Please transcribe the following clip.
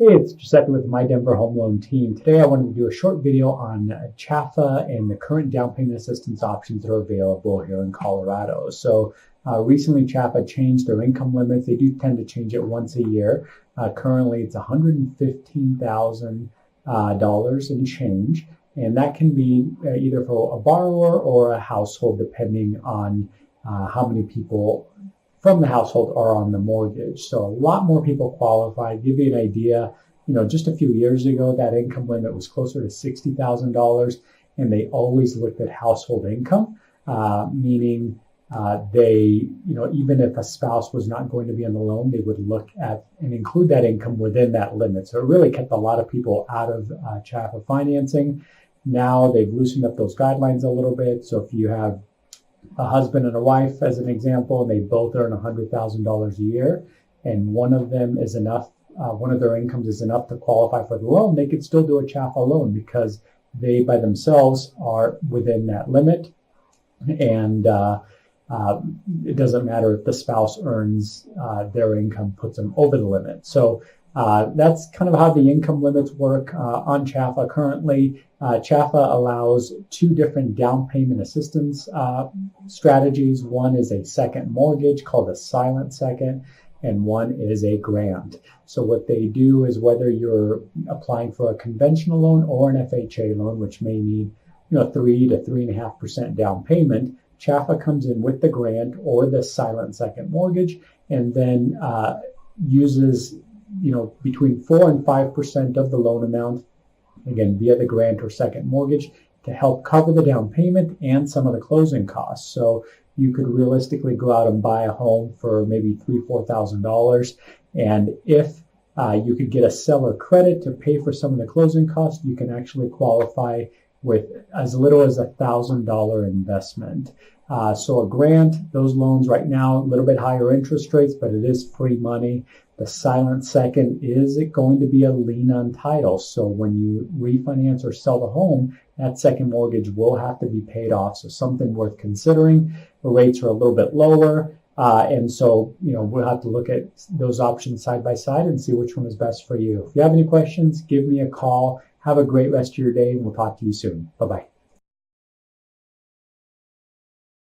Hey, it's Giuseppe with My Denver Home Loan Team. Today I wanted to do a short video on CHFA and the current down payment assistance options that are available here in Colorado. So recently CHFA changed their income limits. They do tend to change it once a year. Currently it's $115,000 and change. And that can be either for a borrower or a household, depending on how many people from the household are on the mortgage. So a lot more people qualify. Give you an idea, just a few years ago, that income limit was closer to $60,000, and they always looked at household income, meaning they, even if a spouse was not going to be on the loan, they would look at and include that income within that limit. So it really kept a lot of people out of CHFA financing. Now they've loosened up those guidelines a little bit. So if you have a husband and a wife, as an example, and they both earn $100,000 a year, and one of them is enough, one of their incomes is enough to qualify for the loan, they could still do a CHFA loan because they by themselves are within that limit. And it doesn't matter if the spouse earns their income puts them over the limit. So that's kind of how the income limits work on CHFA currently. CHFA allows two different down payment assistance strategies. One is a second mortgage called a silent second, and one is a grant. So what they do is, whether you're applying for a conventional loan or an FHA loan, which may need 3 to 3.5% down payment, CHFA comes in with the grant or the silent second mortgage, and then uses between 4 and 5% of the loan amount, again via the grant or second mortgage, to help cover the down payment and some of the closing costs. So you could realistically go out and buy a home for maybe $3,000-$4,000, and if you could get a seller credit to pay for some of the closing costs, you can actually qualify with as little as $1,000 investment. So a grant, those loans right now, a little bit higher interest rates, but it is free money. The silent second is it going to be a lien on title. So when you refinance or sell the home, that second mortgage will have to be paid off. So something worth considering. The rates are a little bit lower. And so, we'll have to look at those options side by side and see which one is best for you. If you have any questions, give me a call. Have a great rest of your day, and we'll talk to you soon. Bye-bye.